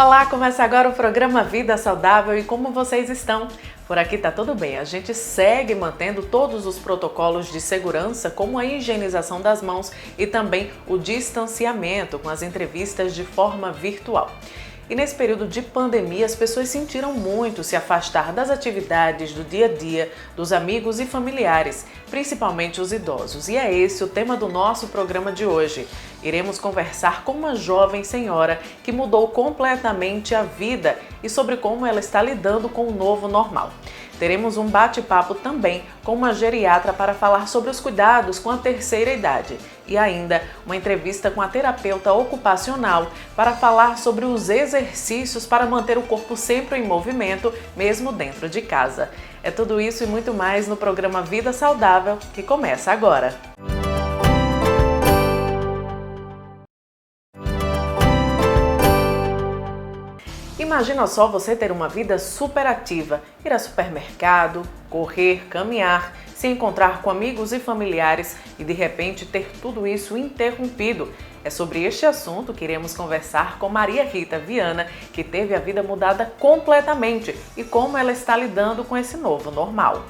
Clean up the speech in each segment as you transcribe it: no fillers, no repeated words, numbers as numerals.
Olá, começa agora o programa Vida Saudável e como vocês estão? Por aqui tá tudo bem, a gente segue mantendo todos os protocolos de segurança, como a higienização das mãos e também o distanciamento com as entrevistas de forma virtual. E nesse período de pandemia, as pessoas sentiram muito se afastar das atividades do dia a dia, dos amigos e familiares, principalmente os idosos. E é esse o tema do nosso programa de hoje. Iremos conversar com uma jovem senhora que mudou completamente a vida e sobre como ela está lidando com o novo normal. Teremos um bate-papo também com uma geriatra para falar sobre os cuidados com a terceira idade e ainda uma entrevista com a terapeuta ocupacional para falar sobre os exercícios para manter o corpo sempre em movimento, mesmo dentro de casa. É tudo isso e muito mais no programa Vida Saudável, que começa agora. Imagina só você ter uma vida super ativa, ir ao supermercado, correr, caminhar, se encontrar com amigos e familiares e de repente ter tudo isso interrompido. É sobre este assunto que iremos conversar com Maria Rita Viana, que teve a vida mudada completamente e como ela está lidando com esse novo normal.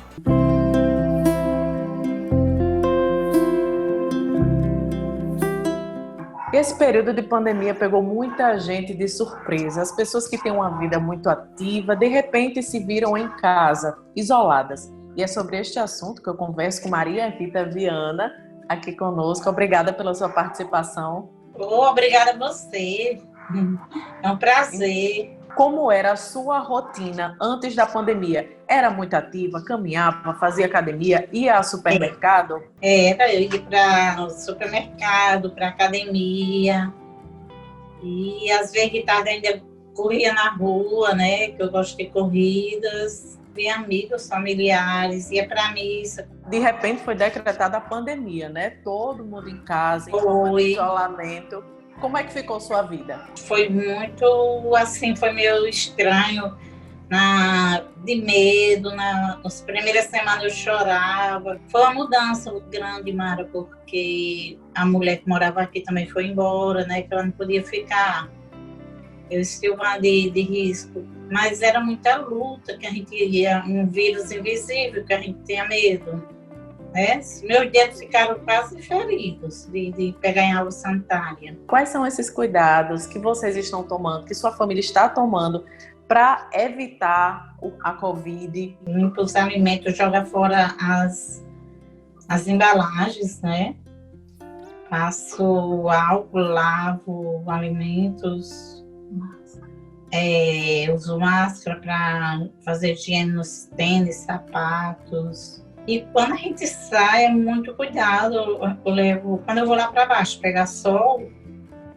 Esse período de pandemia pegou muita gente de surpresa. As pessoas que têm uma vida muito ativa, de repente se viram em casa, isoladas. E é sobre este assunto que eu converso com Maria Rita Viana, aqui conosco. Obrigada pela sua participação. Obrigada a você. É um prazer. Como era a sua rotina antes da pandemia? Era muito ativa? Caminhava, fazia academia, ia ao supermercado? Eu ia para o supermercado, para academia. E às vezes de tarde ainda corria na rua, né? Que eu gosto de corridas. Via amigos, familiares, ia para a missa. De repente foi decretada a pandemia, né? Todo mundo em casa, em isolamento. Como é que ficou sua vida? Foi muito, assim, foi meio estranho, de medo, nas primeiras semanas eu chorava. Foi uma mudança grande, Mara, porque a mulher que morava aqui também foi embora, né, que ela não podia ficar. Eu estive de risco, mas era muita luta, que a gente ia, um vírus invisível, que a gente tinha medo. Né? Meus dedos ficaram quase feridos de pegar em água sanitária. Quais são esses cuidados que vocês estão tomando, que sua família está tomando para evitar a Covid? Limpa os alimentos, joga fora as embalagens, né? Passo álcool, lavo alimentos, uso máscara para fazer higiene nos tênis, sapatos. E quando a gente sai, é muito cuidado. Eu levo, quando eu vou lá para baixo pegar sol,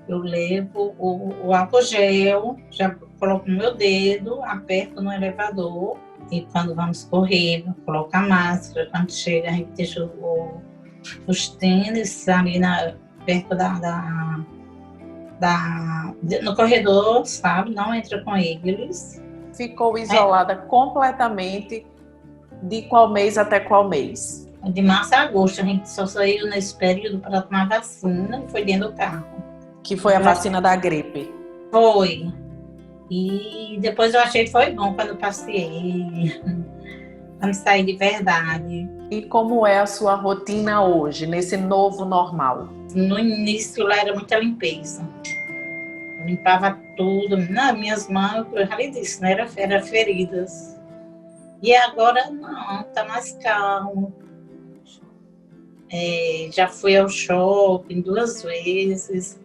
eu levo o álcool gel, já coloco no meu dedo, aperto no elevador. E quando vamos correr, coloco a máscara. Quando chega, a gente deixa os tênis ali perto no corredor, sabe? Não entra com eles. Ficou isolada completamente. De qual mês até qual mês? De março a agosto, a gente só saiu nesse período para tomar vacina e foi dentro do carro. Que foi a vacina da gripe? Foi. E depois eu achei que foi bom quando eu passei, quando saí de verdade. E como é a sua rotina hoje, nesse novo normal? No início lá era muita limpeza. Eu limpava tudo, minhas mãos, eu já lhe disse, né? Era feridas. E agora não, tá mais calmo. Já fui ao shopping 2 vezes.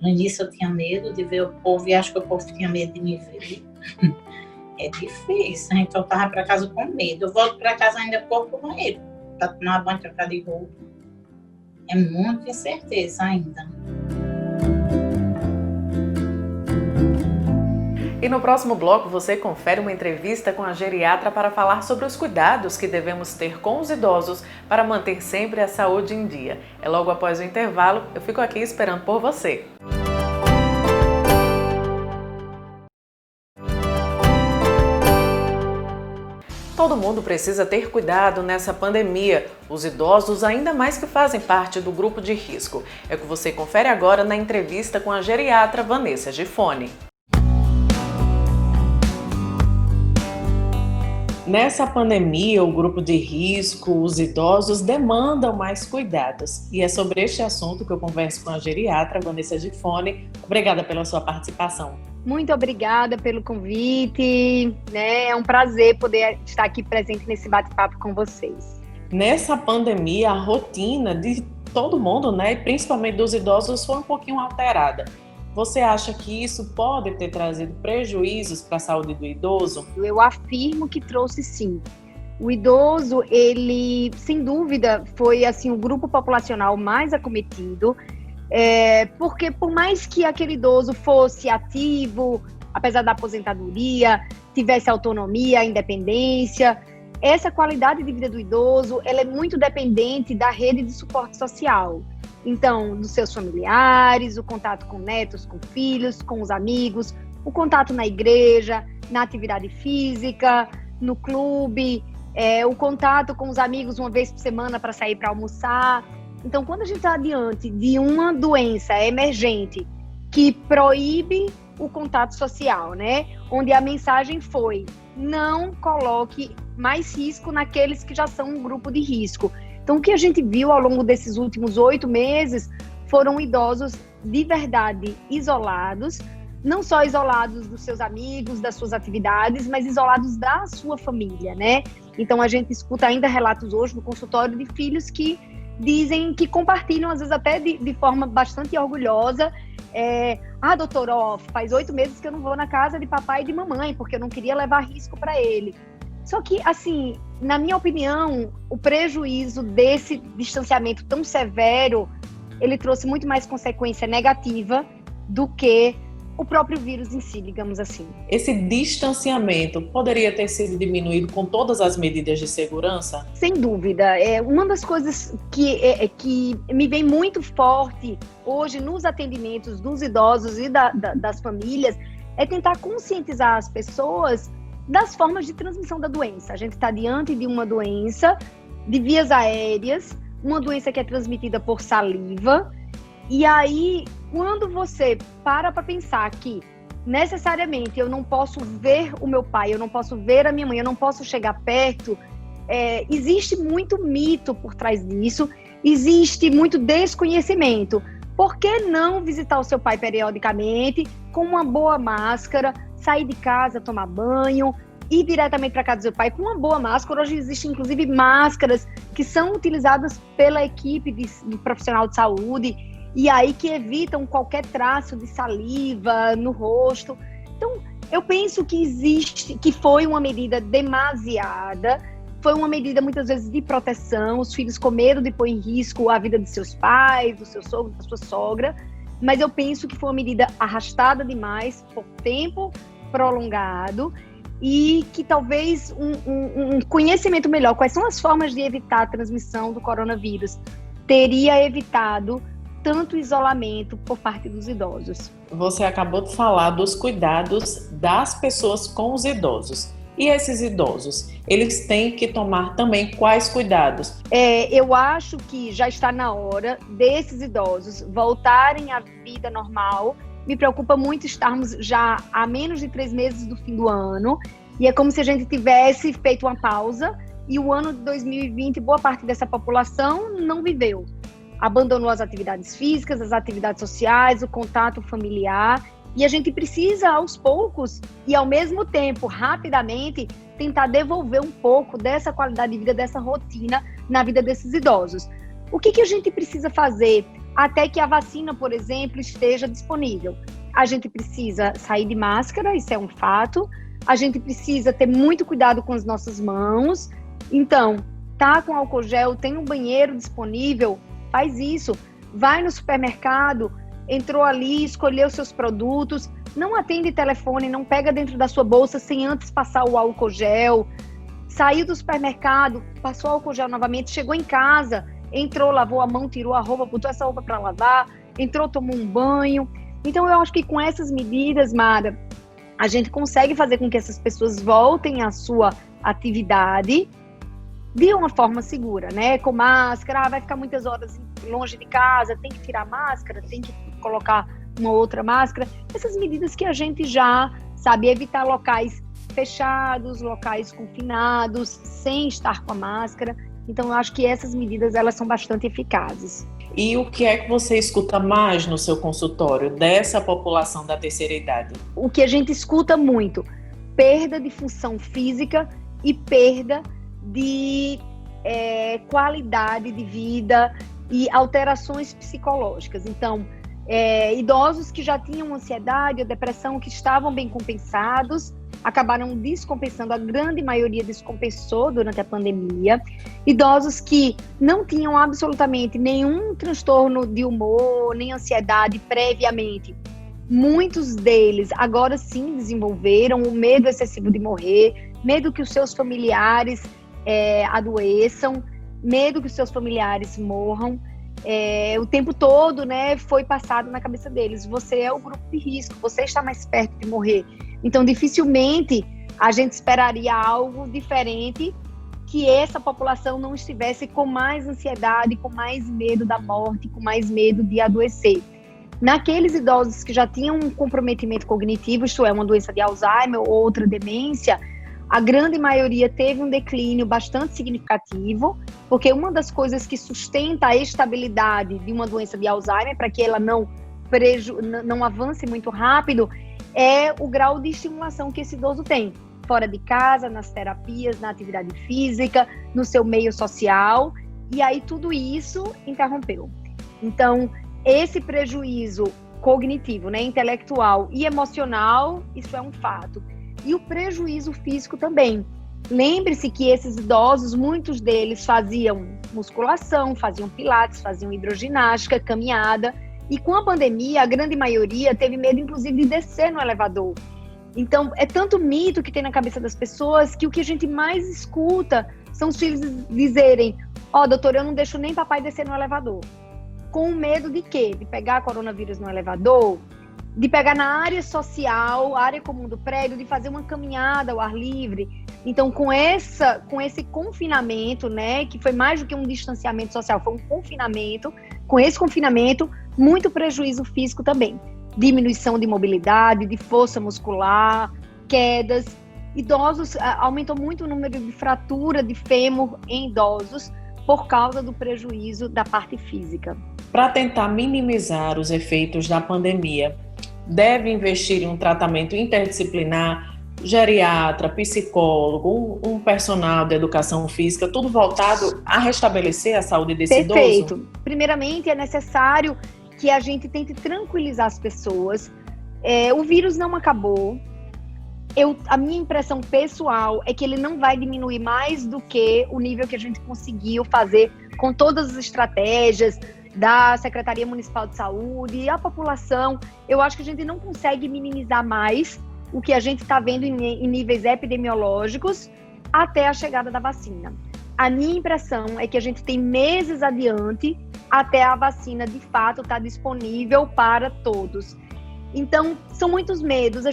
No início eu tinha medo de ver o povo e acho que o povo tinha medo de me ver. É difícil, a gente voltava para casa com medo. Eu volto para casa ainda corpo com medo, para tomar banho, trocar de roupa. É muita incerteza ainda. E no próximo bloco você confere uma entrevista com a geriatra para falar sobre os cuidados que devemos ter com os idosos para manter sempre a saúde em dia. É logo após o intervalo, eu fico aqui esperando por você. Todo mundo precisa ter cuidado nessa pandemia. Os idosos ainda mais que fazem parte do grupo de risco. É o que você confere agora na entrevista com a geriatra Vanessa Gifone. Nessa pandemia, o grupo de risco, os idosos, demandam mais cuidados. E é sobre este assunto que eu converso com a geriatra Vanessa Gifone. Obrigada pela sua participação. Muito obrigada pelo convite, né? É um prazer poder estar aqui presente nesse bate-papo com vocês. Nessa pandemia, a rotina de todo mundo, né, e principalmente dos idosos, foi um pouquinho alterada. Você acha que isso pode ter trazido prejuízos para a saúde do idoso? Eu afirmo que trouxe sim. O idoso, ele, sem dúvida, foi assim, o grupo populacional mais acometido, porque por mais que aquele idoso fosse ativo, apesar da aposentadoria, tivesse autonomia, independência, essa qualidade de vida do idoso, ela é muito dependente da rede de suporte social. Então, dos seus familiares, o contato com netos, com filhos, com os amigos, o contato na igreja, na atividade física, no clube, o contato com os amigos uma vez por semana para sair para almoçar. Então, quando a gente está diante de uma doença emergente que proíbe o contato social, né? Onde a mensagem foi: não coloque mais risco naqueles que já são um grupo de risco. Então, o que a gente viu ao longo desses últimos 8 meses foram idosos de verdade isolados, não só isolados dos seus amigos, das suas atividades, mas isolados da sua família, né? Então, a gente escuta ainda relatos hoje no consultório de filhos que dizem, que compartilham, às vezes até de forma bastante orgulhosa, doutor, faz 8 meses que eu não vou na casa de papai e de mamãe, porque eu não queria levar risco para ele. Só que, assim, na minha opinião, o prejuízo desse distanciamento tão severo, ele trouxe muito mais consequência negativa do que o próprio vírus em si, digamos assim. Esse distanciamento poderia ter sido diminuído com todas as medidas de segurança? Sem dúvida. Uma das coisas que me vem muito forte hoje nos atendimentos dos idosos e das famílias é tentar conscientizar as pessoas das formas de transmissão da doença. A gente está diante de uma doença de vias aéreas, uma doença que é transmitida por saliva, e aí, quando você para pensar que necessariamente eu não posso ver o meu pai, eu não posso ver a minha mãe, eu não posso chegar perto, existe muito mito por trás disso, existe muito desconhecimento. Por que não visitar o seu pai periodicamente com uma boa máscara, sair de casa, tomar banho, ir diretamente para casa do seu pai com uma boa máscara? Hoje existem, inclusive, máscaras que são utilizadas pela equipe de profissional de saúde e aí que evitam qualquer traço de saliva no rosto. Então, eu penso que foi uma medida demasiada, foi uma medida muitas vezes de proteção, os filhos com medo de pôr em risco a vida de seus pais, do seu sogro, da sua sogra, mas eu penso que foi uma medida arrastada demais, por tempo prolongado, e que talvez um conhecimento melhor, quais são as formas de evitar a transmissão do coronavírus, teria evitado tanto isolamento por parte dos idosos. Você acabou de falar dos cuidados das pessoas com os idosos. E esses idosos, eles têm que tomar também quais cuidados? Eu acho que já está na hora desses idosos voltarem à vida normal. Me preocupa muito estarmos já há menos de 3 meses do fim do ano, e é como se a gente tivesse feito uma pausa, e o ano de 2020, boa parte dessa população não viveu. Abandonou as atividades físicas, as atividades sociais, o contato familiar, e a gente precisa, aos poucos, e ao mesmo tempo, rapidamente, tentar devolver um pouco dessa qualidade de vida, dessa rotina na vida desses idosos. O que a gente precisa fazer até que a vacina, por exemplo, esteja disponível? A gente precisa sair de máscara, isso é um fato. A gente precisa ter muito cuidado com as nossas mãos. Então, tá com álcool gel, tem um banheiro disponível, faz isso. Vai no supermercado, entrou ali, escolheu seus produtos, não atende telefone, não pega dentro da sua bolsa sem antes passar o álcool gel. Saiu do supermercado, passou o álcool gel novamente, chegou em casa, entrou, lavou a mão, tirou a roupa, botou essa roupa para lavar, entrou, tomou um banho. Então, eu acho que com essas medidas, Mara, a gente consegue fazer com que essas pessoas voltem à sua atividade de uma forma segura, né? Com máscara, vai ficar muitas horas longe de casa, tem que tirar a máscara, tem que colocar uma outra máscara. Essas medidas que a gente já sabe, evitar locais fechados, locais confinados, sem estar com a máscara. Então, eu acho que essas medidas elas são bastante eficazes. E o que é que você escuta mais no seu consultório dessa população da terceira idade? O que a gente escuta muito, perda de função física e perda de qualidade de vida e alterações psicológicas. Então, idosos que já tinham ansiedade ou depressão, que estavam bem compensados, acabaram descompensando, a grande maioria descompensou durante a pandemia. Idosos que não tinham absolutamente nenhum transtorno de humor, nem ansiedade previamente, muitos deles agora sim desenvolveram o medo excessivo de morrer, medo que os seus familiares adoeçam, medo que os seus familiares morram. O tempo todo, né, foi passado na cabeça deles: você é o grupo de risco, você está mais perto de morrer. Então, dificilmente a gente esperaria algo diferente, que essa população não estivesse com mais ansiedade, com mais medo da morte, com mais medo de adoecer. Naqueles idosos que já tinham um comprometimento cognitivo, isto é, uma doença de Alzheimer ou outra demência, a grande maioria teve um declínio bastante significativo, porque uma das coisas que sustenta a estabilidade de uma doença de Alzheimer, para que ela não avance muito rápido, é o grau de estimulação que esse idoso tem, fora de casa, nas terapias, na atividade física, no seu meio social, e aí tudo isso interrompeu. Então, esse prejuízo cognitivo, né, intelectual e emocional, isso é um fato. E o prejuízo físico também. Lembre-se que esses idosos, muitos deles faziam musculação, faziam pilates, faziam hidroginástica, caminhada. E com a pandemia, a grande maioria teve medo, inclusive, de descer no elevador. Então, é tanto mito que tem na cabeça das pessoas que o que a gente mais escuta são os filhos dizerem: doutor, eu não deixo nem papai descer no elevador. Com medo de quê? De pegar coronavírus no elevador? De pegar na área social, área comum do prédio, de fazer uma caminhada ao ar livre. Então, com esse confinamento, né, que foi mais do que um distanciamento social, foi um confinamento, com esse confinamento, muito prejuízo físico também. Diminuição de mobilidade, de força muscular, quedas. Idosos, aumentou muito o número de fratura de fêmur em idosos por causa do prejuízo da parte física. Para tentar minimizar os efeitos da pandemia, deve investir em um tratamento interdisciplinar, geriatra, psicólogo, um personal de educação física, tudo voltado a restabelecer a saúde desse idoso? Perfeito. Primeiramente, é necessário que a gente tente tranquilizar as pessoas. O vírus não acabou. A minha impressão pessoal é que ele não vai diminuir mais do que o nível que a gente conseguiu fazer com todas as estratégias da Secretaria Municipal de Saúde e a população. Eu acho que a gente não consegue minimizar mais o que a gente está vendo em níveis epidemiológicos até a chegada da vacina. A minha impressão é que a gente tem meses adiante até a vacina de fato estar disponível para todos. Então, são muitos medos,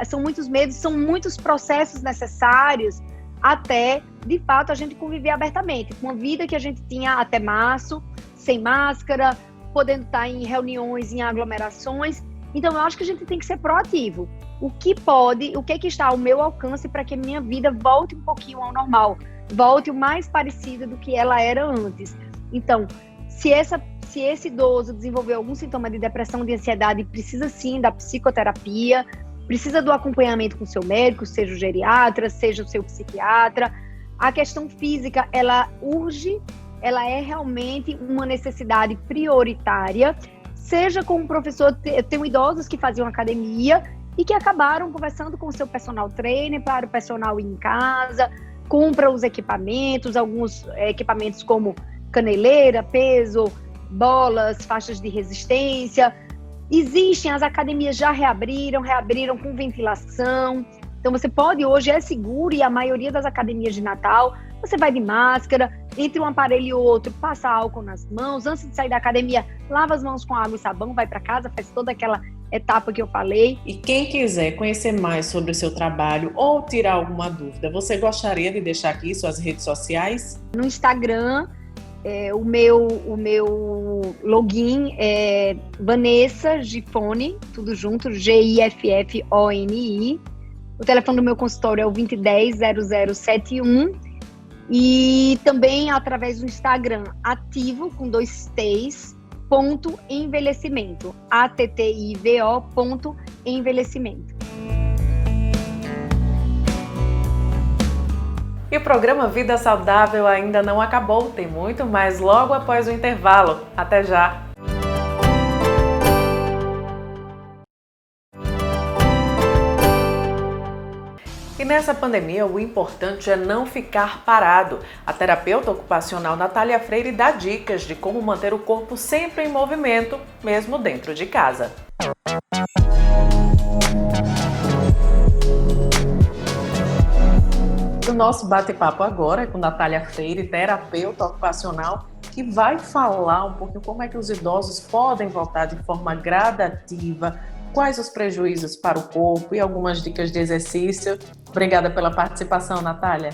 são muitos processos necessários até, de fato, a gente conviver abertamente, com a vida que a gente tinha até março, sem máscara, podendo estar em reuniões, em aglomerações. Então, eu acho que a gente tem que ser proativo. O que é que está ao meu alcance para que a minha vida volte um pouquinho ao normal, volte o mais parecida do que ela era antes. Então, se esse idoso desenvolveu algum sintoma de depressão, de ansiedade, precisa sim da psicoterapia, precisa do acompanhamento com o seu médico, seja o geriatra, seja o seu psiquiatra. A questão física, ela urge, ela é realmente uma necessidade prioritária, seja com o professor. Eu tenho idosos que faziam academia e que acabaram conversando com o seu personal trainer para o personal ir em casa, compra os equipamentos, alguns equipamentos como caneleira, peso, bolas, faixas de resistência. Existem, as academias já reabriram com ventilação. Então você pode, hoje é seguro, e a maioria das academias de Natal, você vai de máscara, entre um aparelho e outro, passa álcool nas mãos, antes de sair da academia, lava as mãos com água e sabão, vai para casa, faz toda aquela etapa que eu falei. E quem quiser conhecer mais sobre o seu trabalho ou tirar alguma dúvida, você gostaria de deixar aqui suas redes sociais? No Instagram, o meu login é Vanessa Giffoni, tudo junto, Giffoni. O telefone do meu consultório é o 2010-0071 e também através do Instagram, ativo, com 2 T's, ponto envelhecimento, attivo.envelhecimento. E o programa Vida Saudável ainda não acabou, tem muito mais logo após o intervalo. Até já! E nessa pandemia, o importante é não ficar parado. A terapeuta ocupacional Natália Freire dá dicas de como manter o corpo sempre em movimento, mesmo dentro de casa. O nosso bate-papo agora é com Natália Freire, terapeuta ocupacional, que vai falar um pouquinho como é que os idosos podem voltar de forma gradativa, quais os prejuízos para o corpo e algumas dicas de exercício. Obrigada pela participação, Natália.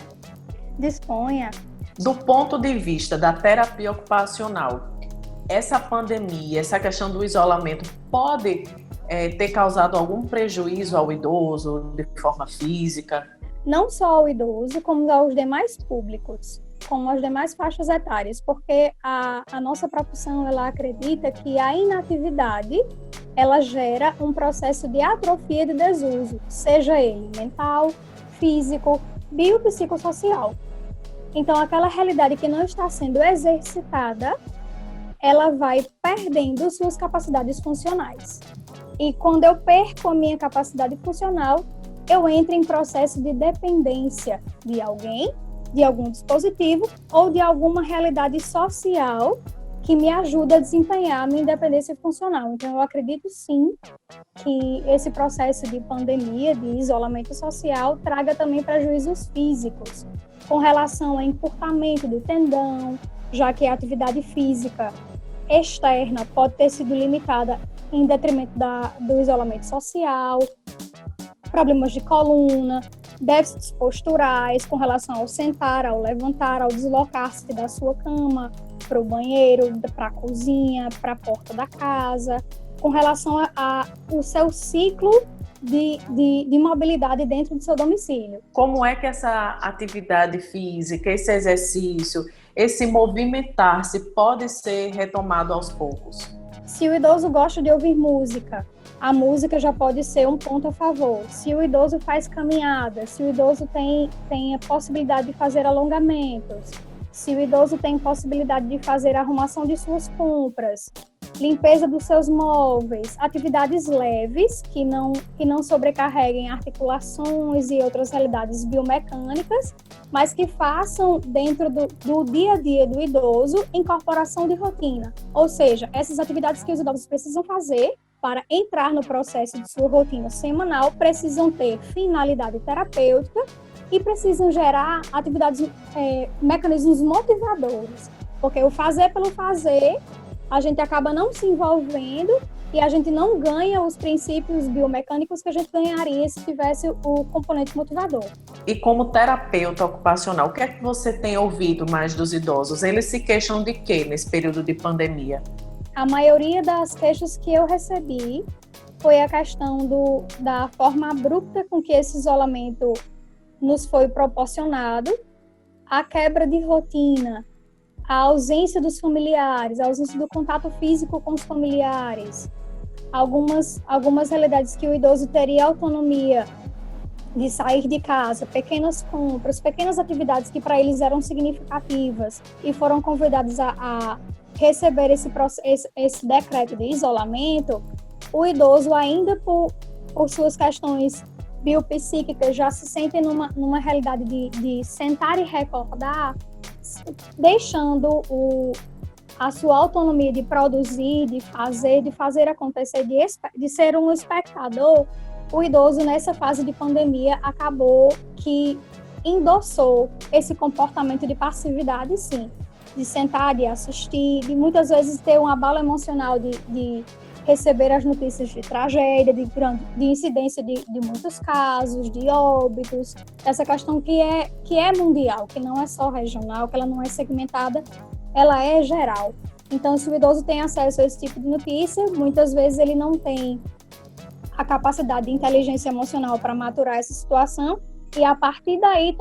Disponha. Do ponto de vista da terapia ocupacional, essa pandemia, essa questão do isolamento pode ter causado algum prejuízo ao idoso de forma física? Não só ao idoso, como aos demais públicos, como as demais faixas etárias, porque a nossa profissão, ela acredita que a inatividade, ela gera um processo de atrofia e de desuso, seja ele mental, físico, biopsicossocial. Então, aquela realidade que não está sendo exercitada, ela vai perdendo suas capacidades funcionais. E quando eu perco a minha capacidade funcional, eu entro em processo de dependência de alguém, de algum dispositivo ou de alguma realidade social que me ajuda a desempenhar a minha independência funcional. Então, eu acredito sim que esse processo de pandemia, de isolamento social, traga também prejuízos físicos, com relação ao encurtamento do tendão, já que a atividade física externa pode ter sido limitada em detrimento do isolamento social, problemas de coluna, déficits posturais com relação ao sentar, ao levantar, ao deslocar-se da sua cama para o banheiro, para a cozinha, para a porta da casa, com relação ao seu ciclo de mobilidade dentro do seu domicílio. Como é que essa atividade física, esse exercício, esse movimentar-se pode ser retomado aos poucos? Se o idoso gosta de ouvir música, a música já pode ser um ponto a favor. Se o idoso faz caminhada, se o idoso tem a possibilidade de fazer alongamentos, se o idoso tem possibilidade de fazer a arrumação de suas compras, limpeza dos seus móveis, atividades leves que não sobrecarreguem articulações e outras realidades biomecânicas, mas que façam dentro do dia a dia do idoso incorporação de rotina. Ou seja, essas atividades que os idosos precisam fazer para entrar no processo de sua rotina semanal precisam ter finalidade terapêutica e precisam gerar atividades, mecanismos motivadores. Porque o fazer pelo fazer, a gente acaba não se envolvendo e a gente não ganha os princípios biomecânicos que a gente ganharia se tivesse o componente motivador. E como terapeuta ocupacional, o que é que você tem ouvido mais dos idosos? Eles se queixam de quê nesse período de pandemia? A maioria das queixas que eu recebi foi a questão da forma abrupta com que esse isolamento nos foi proporcionado, a quebra de rotina, a ausência dos familiares, a ausência do contato físico com os familiares, algumas realidades que o idoso teria autonomia de sair de casa, pequenas compras, pequenas atividades que para eles eram significativas e foram convidados a receber esse decreto de isolamento, o idoso ainda por suas questões biopsíquicas já se sentem numa realidade de sentar e recordar, deixando a sua autonomia de produzir, de fazer acontecer, de ser um espectador. O idoso nessa fase de pandemia acabou que endossou esse comportamento de passividade, sim, de sentar, de assistir, de muitas vezes ter um abalo emocional de receber as notícias de tragédia, de incidência de muitos casos, de óbitos, essa questão que é mundial, que não é só regional, que ela não é segmentada, ela é geral. Então, se o idoso tem acesso a esse tipo de notícia, muitas vezes ele não tem a capacidade de inteligência emocional para maturar essa situação e, a partir daí,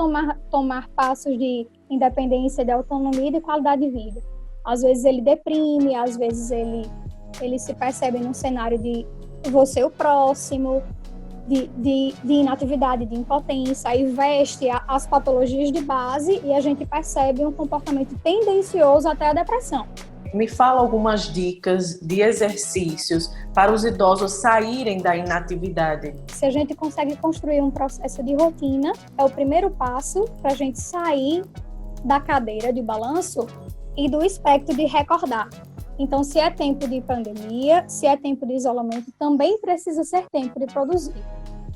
tomar passos de independência, de autonomia e de qualidade de vida. Às vezes ele deprime, às vezes ele se percebe num cenário de você o próximo, de inatividade, de impotência, aí veste as patologias de base e a gente percebe um comportamento tendencioso até a depressão. Me fala algumas dicas de exercícios para os idosos saírem da inatividade. Se a gente consegue construir um processo de rotina, é o primeiro passo para a gente sair da cadeira de balanço e do espectro de recordar. Então, se é tempo de pandemia, se é tempo de isolamento, também precisa ser tempo de produzir.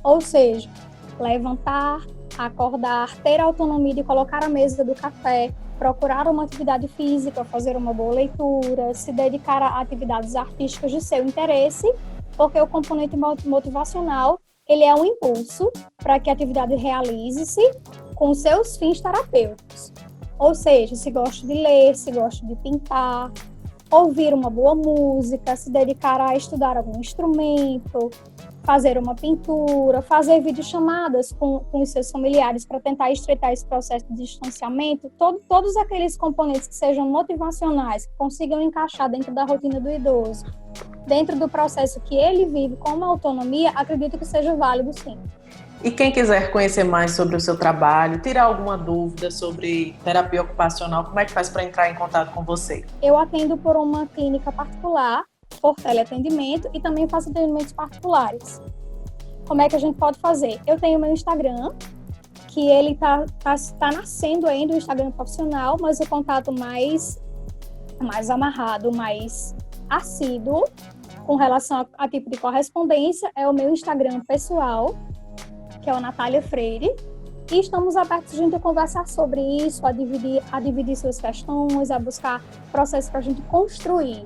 Ou seja, levantar, acordar, ter a autonomia de colocar a mesa do café, procurar uma atividade física, fazer uma boa leitura, se dedicar a atividades artísticas de seu interesse, porque o componente motivacional, ele é um impulso para que a atividade realize-se com seus fins terapêuticos. Ou seja, se gosta de ler, se gosta de pintar, ouvir uma boa música, se dedicar a estudar algum instrumento, fazer uma pintura, fazer videochamadas com os seus familiares para tentar estreitar esse processo de distanciamento, todos aqueles componentes que sejam motivacionais, que consigam encaixar dentro da rotina do idoso, dentro do processo que ele vive como autonomia, acredito que seja válido sim. E quem quiser conhecer mais sobre o seu trabalho, tirar alguma dúvida sobre terapia ocupacional, como é que faz para entrar em contato com você? Eu atendo por uma clínica particular, por teleatendimento, e também faço atendimentos particulares. Como é que a gente pode fazer? Eu tenho meu Instagram, que ele tá nascendo ainda, o Instagram profissional, mas o contato mais amarrado, mais assíduo, com relação a tipo de correspondência, é o meu Instagram pessoal, que é o Natália Freire, e estamos abertos a gente a conversar sobre isso, a dividir suas questões, a buscar processos para a gente construir.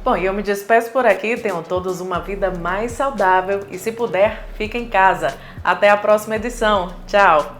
Bom, e eu me despeço por aqui, tenham todos uma vida mais saudável e, se puder, fique em casa. Até a próxima edição. Tchau!